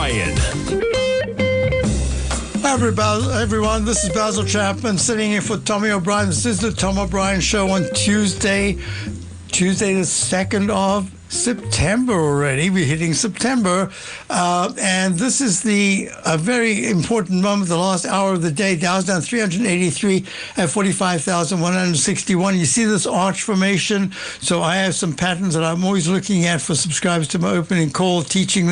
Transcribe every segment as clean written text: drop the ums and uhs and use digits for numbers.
O'Brien. Hi, everyone. This is Basil Chapman sitting in for Tommy O'Brien. This is the Tom O'Brien Show on Tuesday the 2nd of September already. We're hitting September. And this is a very important moment, the last hour of the day. Dow's down 383 at 45,161. You see this arch formation. So I have some patterns that I'm always looking at for subscribers to my opening call, teaching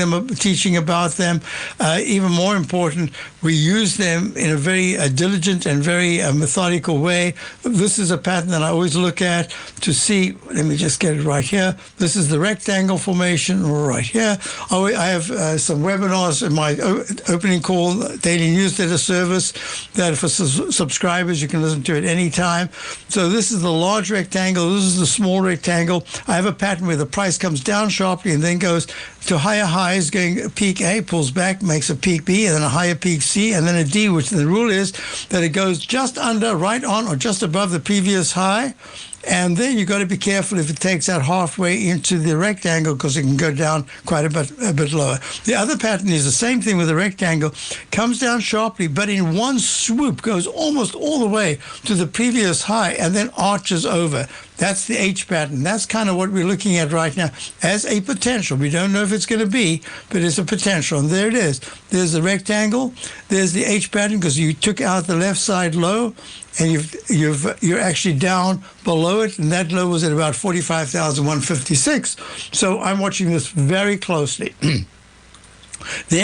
about them. Even more important, we use them in a very diligent and very methodical way. This is a pattern that I always look at to see. Let me just get it right here. This is the rectangle formation right here. I have some webinars in my opening call daily newsletter service that for subscribers you can listen to at any time. So this is the large rectangle. This is the small rectangle. I have a pattern where the price comes down sharply and then goes to higher highs, going peak A, pulls back, makes a peak B, and then a higher peak C, and then a D, which the rule is that it goes just under, right on, or just above the previous high. And then you've got to be careful if it takes out halfway into the rectangle, because it can go down quite a bit lower. The other pattern is the same thing with the rectangle, comes down sharply, but in one swoop goes almost all the way to the previous high and then arches over. That's the H pattern. That's kind of what we're looking at right now as a potential. We don't know if it's going to be, but it's a potential. And there it is. There's the rectangle. There's the H pattern because you took out the left side low, and you're actually down below it, and that low was at about 45,156. So I'm watching this very closely. The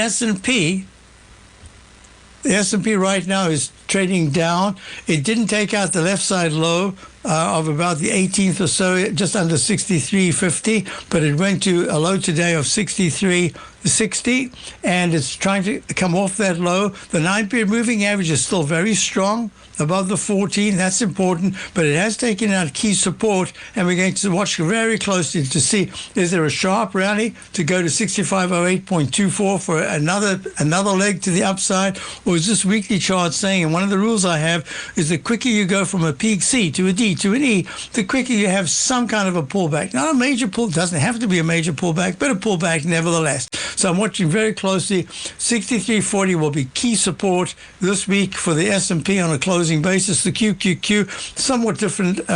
S&P right now is trading down. It didn't take out the left side low of about the 18th or so, just under 63.50, but it went to a low today of 63.60, and it's trying to come off that low. The 9-period moving average is still very strong, above the 14. That's important, but it has taken out key support, and we're going to watch very closely to see, is there a sharp rally to go to 6508.24 for another leg to the upside, or is this weekly chart saying, and one of the rules I have is the quicker you go from a peak C to a D to an E, the quicker you have some kind of a pullback. Not a major pull, doesn't have to be a major pullback, but a pullback nevertheless. So I'm watching very closely. 63.40 will be key support this week for the S&P on a closing basis. The QQQ, somewhat different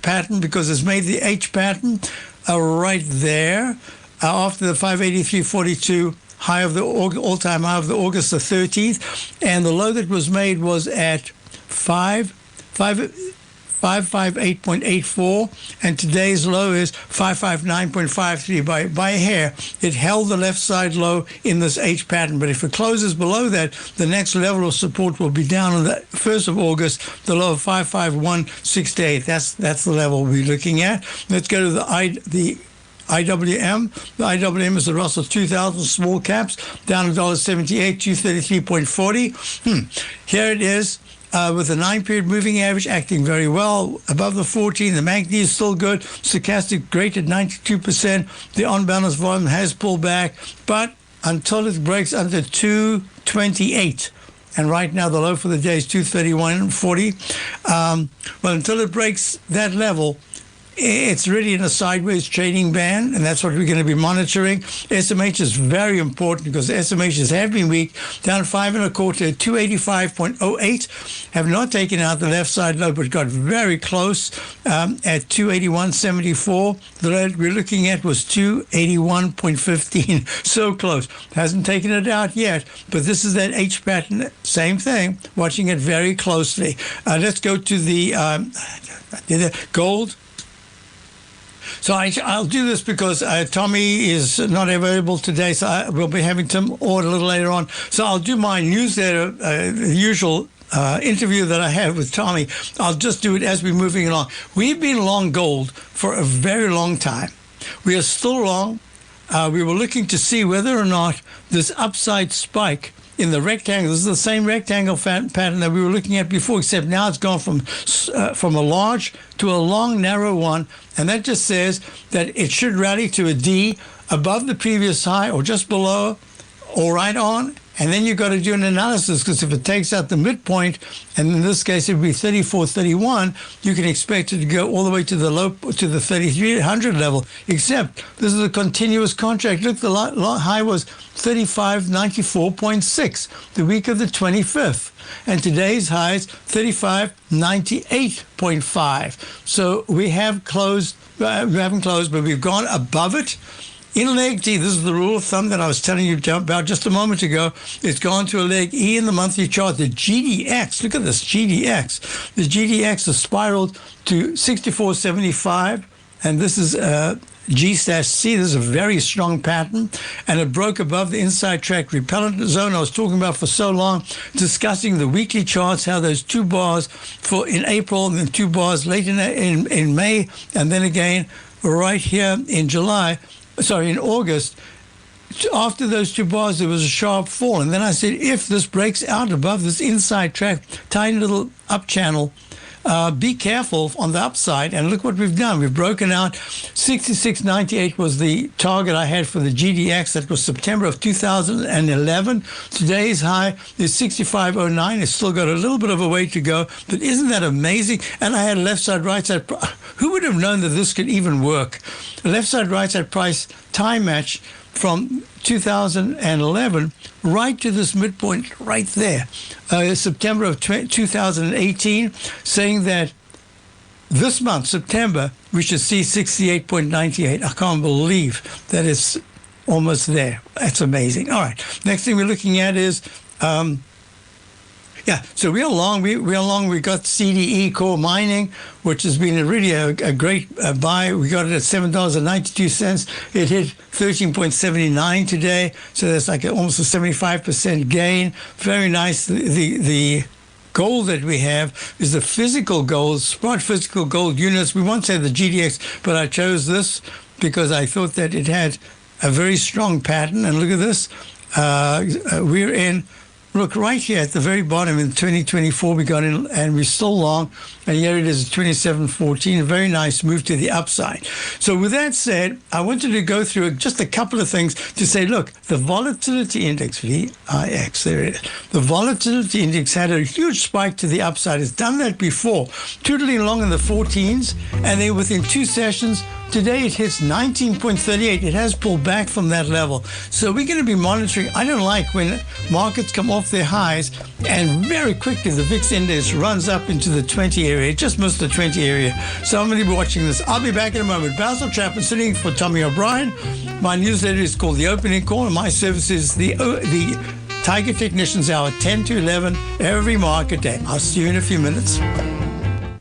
pattern because it's made the H pattern right there after the 583.42 high of the all-time high of the August the 13th, and the low that was made was at 558.84, and today's low is 559.53 by a hair. It held the left side low in this H pattern, but if it closes below that, the next level of support will be down on the 1st of August, the low of 551.68. That's the level we'll be looking at. Let's go to the IWM. The IWM is the Russell 2000 small caps, down $1.78, 233.40. Here it is. With the 9-period moving average acting very well, above the 14. The MACD is still good. Stochastic great at 92%. The on-balance volume has pulled back, but until it breaks under 228. And right now the low for the day is 231.40. Well, until it breaks that level, it's really in a sideways trading band, and that's what we're going to be monitoring. SMH is very important because SMHs have been weak, down 5.25 at 285.08. Have not taken out the left side low, but got very close at 281.74. The low we're looking at was 281.15. So close. Hasn't taken it out yet, but this is that H pattern. Same thing. Watching it very closely. Let's go to the gold. So I'll do this because Tommy is not available today, so we'll be having Tim Ord a little later on. So I'll do my newsletter, the usual interview that I have with Tommy. I'll just do it as we're moving along. We've been long gold for a very long time. We are still long. We were looking to see whether or not this upside spike in the rectangle, this is the same rectangle pattern that we were looking at before, except now it's gone from a large to a long, narrow one, and that just says that it should rally to a D above the previous high or just below or right on, And then you've got to do an analysis, because if it takes out the midpoint, and in this case it would be 34.31, you can expect it to go all the way to the low, to the 3,300 level. Except this is a continuous contract. Look, the high was 35.94.6 the week of the 25th, and today's high is 35.98.5. So we have closed. We haven't closed, but we've gone above it. In leg T, this is the rule of thumb that I was telling you about just a moment ago. It's gone to a leg E in the monthly chart. The GDX, look at this, GDX. The GDX has spiraled to 64.75, and this is G/C. This is a very strong pattern, and it broke above the inside track repellent zone I was talking about for so long, discussing the weekly charts, how those 2 bars in April, and then 2 bars late in May, and then again right here in in August. After those 2 bars, there was a sharp fall. And then I said, if this breaks out above this inside track, tiny little up channel, be careful on the upside. And look what we've done. We've broken out. 66.98 was the target I had for the GDX. That was September of 2011. Today's high is 65.09. It's still got a little bit of a way to go. But isn't that amazing? And I had left side, right side. Who would have known that this could even work? Left side, right side price time match from 2011 right to this midpoint right there, September of 2018, saying that this month, September, we should see 68.98. I can't believe that it's almost there. That's amazing. All right. Next thing we're looking at is so we're long. We're long. We got CDE Core Mining, which has been really a great buy. We got it at $7.92. It hit 13.79 today, so that's like almost a 75% gain. Very nice. The gold that we have is the physical gold, spot physical gold units. We once had the GDX, but I chose this because I thought that it had a very strong pattern. And look at this. We're in. Look, right here at the very bottom in 2024, we got in and we're still long. And here it is, 27.14, a very nice move to the upside. So with that said, I wanted to go through just a couple of things to say, look, the volatility index, VIX, there it is. The volatility index had a huge spike to the upside. It's done that before, tootling along in the 14s, and then within 2 sessions, today it hits 19.38. It has pulled back from that level. So we're going to be monitoring. I don't like when markets come off their highs and very quickly the VIX index runs up into the 20 area. It just missed the 20 area. So I'm going to be watching this. I'll be back in a moment. Basil Chapman sitting for Tommy O'Brien. My newsletter is called The Opening Call, and my service is the Tiger Technicians Hour, 10 to 11 every market day. I'll see you in a few minutes.